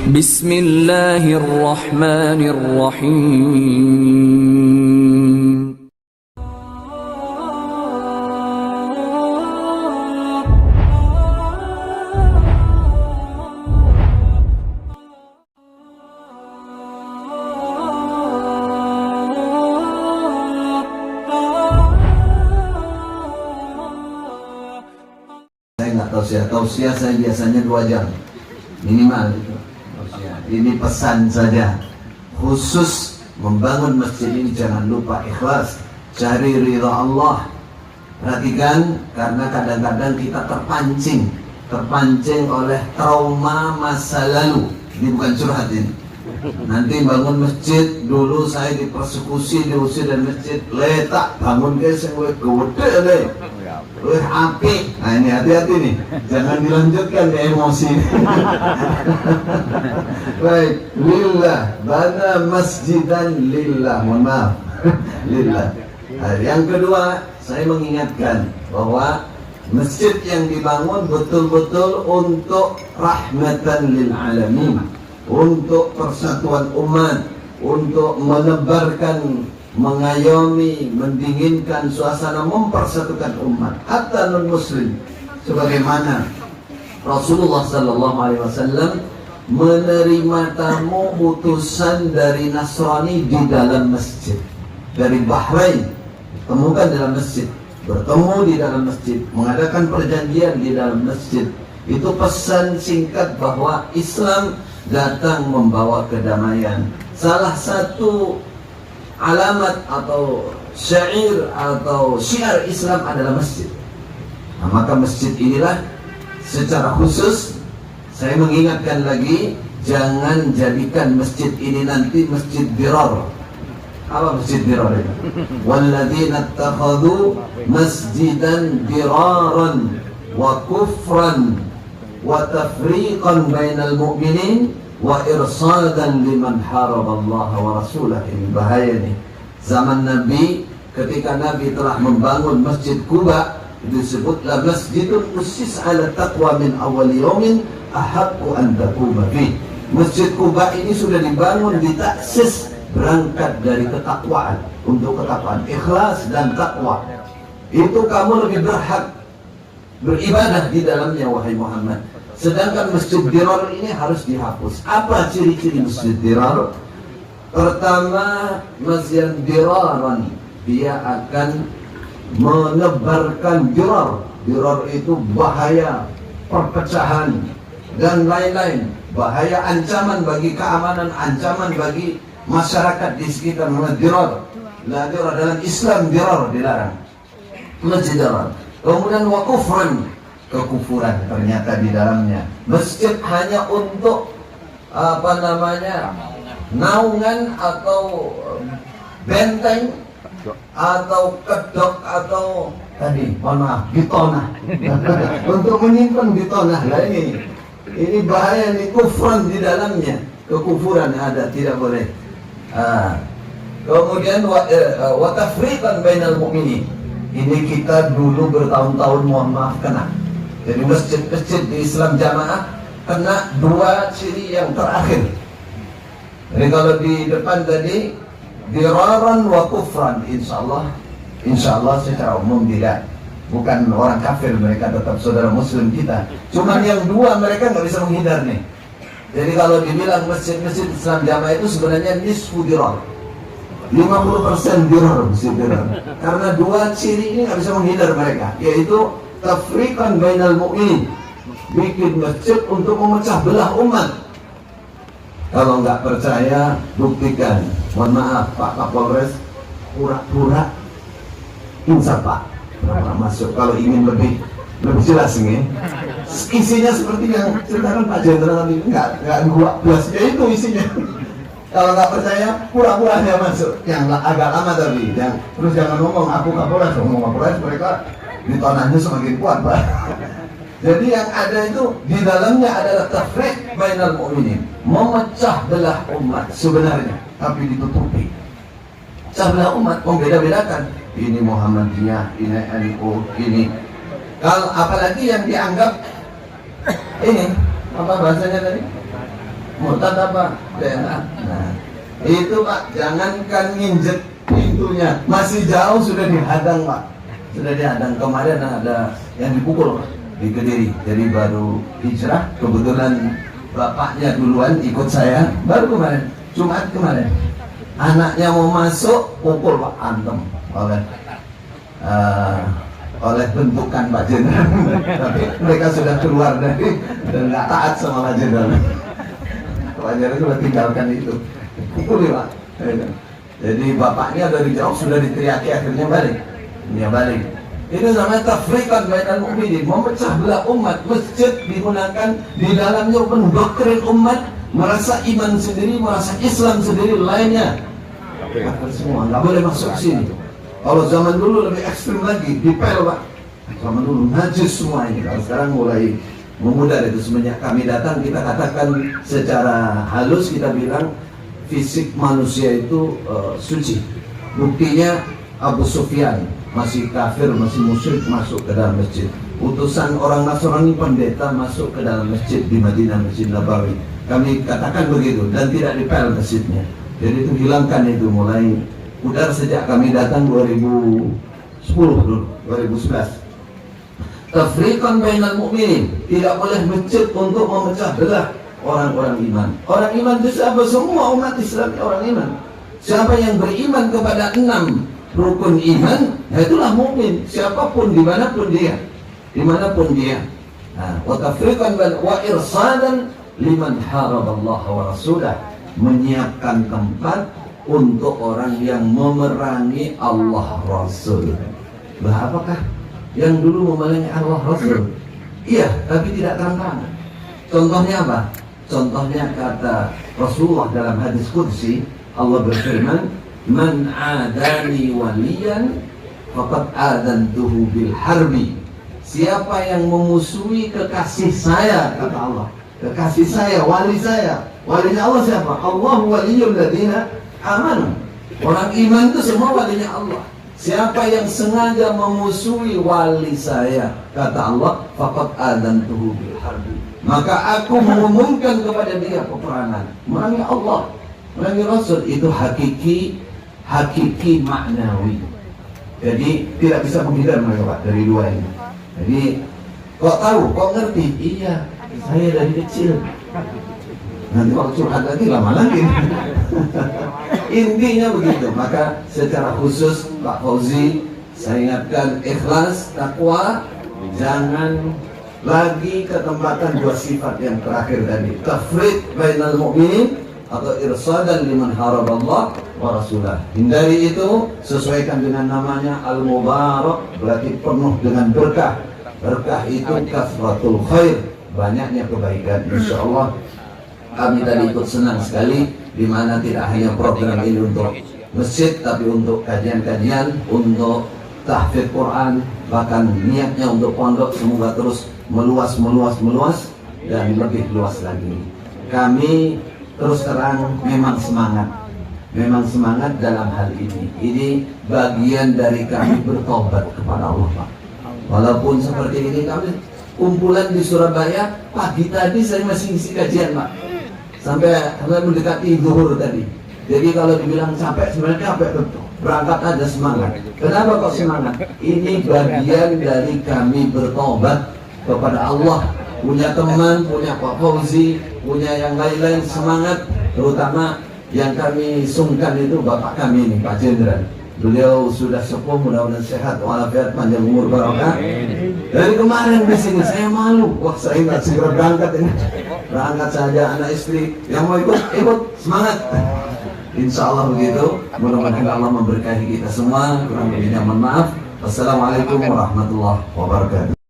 Bismillahirrahmanirrahim. Saya nggak tausiah saya biasanya 2 jam minimal itu. Ini pesan saja, khusus membangun masjid ini jangan lupa ikhlas, cari ridha Allah. Perhatikan, karena kadang-kadang kita terpancing oleh trauma masa lalu. Ini bukan curhat ini. Nanti bangun masjid, dulu saya dipersekusi, diusir dari masjid, letak bangun guys yang gede deh, api. Nah ini hati-hati nih, jangan dilanjutkan ya emosi. Baik, lillah, bana masjidan lillah, mohon maaf, lillah. Nah, yang kedua, saya mengingatkan bahwa masjid yang dibangun betul-betul untuk rahmatan lil alamin, untuk persatuan umat, untuk menebarkan, mengayomi, mendinginkan suasana, mempersatukan umat, hatta non muslim. Sebagaimana Rasulullah sallallahu alaihi wasallam menerima tamu utusan dari Nasrani di dalam masjid, dari Bahrain, temukan dalam masjid, bertemu di dalam masjid, mengadakan perjanjian di dalam masjid. Itu pesan singkat bahwa Islam datang membawa kedamaian. Salah satu alamat atau syair atau syiar Islam adalah masjid. Nah, maka masjid inilah secara khusus saya mengingatkan lagi, jangan jadikan masjid ini nanti masjid dirar. Apa masjid dirar itu? Walladzina ittakhadhu masjidan diraran wa kufran wa tafriqan bainal mu'minin wa irsadan liman haraballaha wa rasulah. Ini bahaya nih. Zaman Nabi, ketika Nabi telah membangun Masjid Quba, itu disebutlah masjidun usis ala taqwa min awal yawmin ahaqqu an taquma fi. Masjid Quba ini sudah dibangun, ditaksis berangkat dari ketakwaan, untuk ketakwaan, ikhlas dan takwa. Itu kamu lebih berhak beribadah di dalamnya, wahai Muhammad. Sedangkan masjid dirar ini harus dihapus. Apa ciri-ciri masjid dirar? Pertama, masjid diraran, dia akan menebarkan dirar. Dirar itu bahaya, perpecahan dan lain-lain. Bahaya, ancaman bagi keamanan, ancaman bagi masyarakat di sekitar dirar. La dirar, dalam Islam dirar dilarang. Masjid dirar. Kemudian wa kufran, kekufuran ternyata di dalamnya. Masjid hanya untuk naungan atau benteng atau kedok atau tadi bitonah untuk menyimpan bitonah. Lah ini bahaya nih, kufran di dalamnya, kekufuran ada, tidak boleh. Kemudian wa tafriqan bainal mu'minin. Ini kita dulu bertahun-tahun, mohon maaf, kena. Jadi masjid-masjid di Islam jamaah kena 2 ciri yang terakhir. Jadi kalau di depan tadi diraran wa kufran, insyaallah secara umum tidak, bukan orang kafir, mereka tetap saudara muslim kita. Cuman yang 2 mereka nggak bisa menghindar nih. Jadi kalau dibilang masjid-masjid Islam jamaah itu sebenarnya nisfu dirar, 50% dirar, masjid dirar. Karena 2 ciri ini nggak bisa menghindar mereka, yaitu tafriqan bainal mu'minin, bikin masjid untuk memecah belah umat. Kalau nggak percaya, buktikan. Mohon maaf Pak Kapolres, pura-pura insaf Pak, pura-pura masuk. Kalau ingin lebih jelas ini, isinya seperti yang ceritakan Pak Jenderal tadi, nggak gua jelas, ya itu isinya. Kalau nggak percaya, pura-puranya masuk. Yang agak lama tapi, terus jangan ngomong aku Kapolres, ngomong Kapolres, mereka ditonahnya semakin kuat Pak. Jadi yang ada itu di dalamnya adalah tafriq bainal mu'minin, memecah belah umat sebenarnya, tapi ditutupi. Pecah belah umat, membeda-bedakan. Ini Muhammadiyah, ini NU, ini. Kalau apalagi yang dianggap ini apa bahasanya tadi? Murtad apa? DNA. Nah, itu Pak, jangankan nginjek pintunya, masih jauh sudah dihadang Pak. Sudah dihadang. Kemarin ada yang dipukul Pak di Kediri. Jadi baru hijrah, kebetulan bapaknya duluan ikut saya, baru kemarin, Jumat kemarin. Anaknya mau masuk, pukul Pak, antem oleh bentukan Pak Jenderal. Tapi mereka sudah keluar dari dan nggak taat sama Pak Jenderal. Pak Jenderal sudah tinggalkan itu. Pukul Pak. Jadi bapaknya dari jauh sudah diteriaki, akhirnya balik. Dia balik. Itu namanya tafriqan bainal mu'minin, memecah belah umat. Masjid digunakan di dalamnya mendoktrin umat, merasa iman sendiri, merasa Islam sendiri, lainnya semua nggak boleh masuk sini. Kalau zaman dulu lebih ekstrim lagi, dipel Pak. Zaman dulu najis semua ini. Kalau sekarang mulai memudar itu. Semenjak kami datang, kita katakan secara halus, kita bilang fisik manusia itu suci. Buktinya Abu Sufyan masih kafir, masih musyrik, masuk ke dalam masjid. Utusan orang Nasrani pendeta masuk ke dalam masjid di Madinah, Masjid Nabawi. Kami katakan begitu dan tidak dipel masjidnya. Jadi itu hilangkan itu, mulai pudar sejak kami datang 2010 dulu, 2011. Tafriqan bainal mu'minin, tidak boleh masjid untuk memecah belah orang-orang iman. Orang iman itu siapa? Semua umat Islam orang iman. Siapa yang beriman kepada 6 rukun iman, itulah mukmin. Siapapun, dimanapun dia, dimanapun dia. Wa tafriqan wa irsadan liman haraballahu wa rasulah, menyiapkan tempat untuk orang yang memerangi Allah Rasul. Bah, apakah yang dulu memerangi Allah Rasul? Iya, tapi tidak terang-terangan. Contohnya apa? Contohnya kata Rasulullah dalam hadis qudsi, Allah berfirman, "Man adani waliyan faqad adantuhu bil harbi." Siapa yang memusuhi kekasih saya, kata Allah, kekasih saya, wali saya. Walinya Allah siapa? Allah waliyul ladina amanu. Orang iman itu semua walinya Allah. Siapa yang sengaja memusuhi wali saya, kata Allah, faqad adantuhu bil harbi, maka aku mengumumkan kepada dia peperangan. Merangi Allah, merangi Rasul. Itu hakiki maknawi. Jadi tidak bisa menghindar mereka Pak dari dua ini. Jadi kok tahu, kok ngerti? Iya, saya dari kecil. Nanti kalau curhat lagi lama lagi. Intinya begitu. Maka secara khusus Pak Fauzi, saya ingatkan ikhlas, takwa, jangan lagi ketempatan dua sifat yang terakhir tadi, tafriq bainal mu'minin atau irsadan liman haraballah wa rasulah. Hindari itu, sesuaikan dengan namanya al-mubarak, berarti penuh dengan berkah. Berkah itu kasratul khair, banyaknya kebaikan. Insyaallah kami tadi ikut senang sekali, di mana tidak hanya program ini untuk masjid, tapi untuk kajian-kajian, untuk tahfidz Quran, bahkan niatnya untuk pondok semoga terus meluas dan lebih luas lagi. Kami terus terang memang semangat dalam hal ini. Ini bagian dari kami bertobat kepada Allah Pak. Walaupun seperti ini, kami kumpulan di Surabaya, pagi tadi saya masih ngisi kajian Pak, sampai mendekati zuhur tadi. Jadi kalau dibilang capek, sebenarnya capek betul. Berangkat aja semangat. Kenapa kok semangat? Ini bagian dari kami bertobat kepada Allah. Punya teman, punya Pak Fauzi, punya yang lain-lain, semangat. Terutama yang kami sungkan itu Bapak kami ini, Pak Jenderal. Beliau sudah sepuh, mudah-mudahan sehat walafiat, panjang umur barokah. Dari kemarin di sini saya malu, wah saya nggak segera berangkat ini. Berangkat saja anak istri yang mau ikut semangat. Insya Allah begitu. Mudah-mudahan Allah memberkahi kita semua. Kurang lebihnya mohon maaf. Wassalamualaikum warahmatullahi wabarakatuh.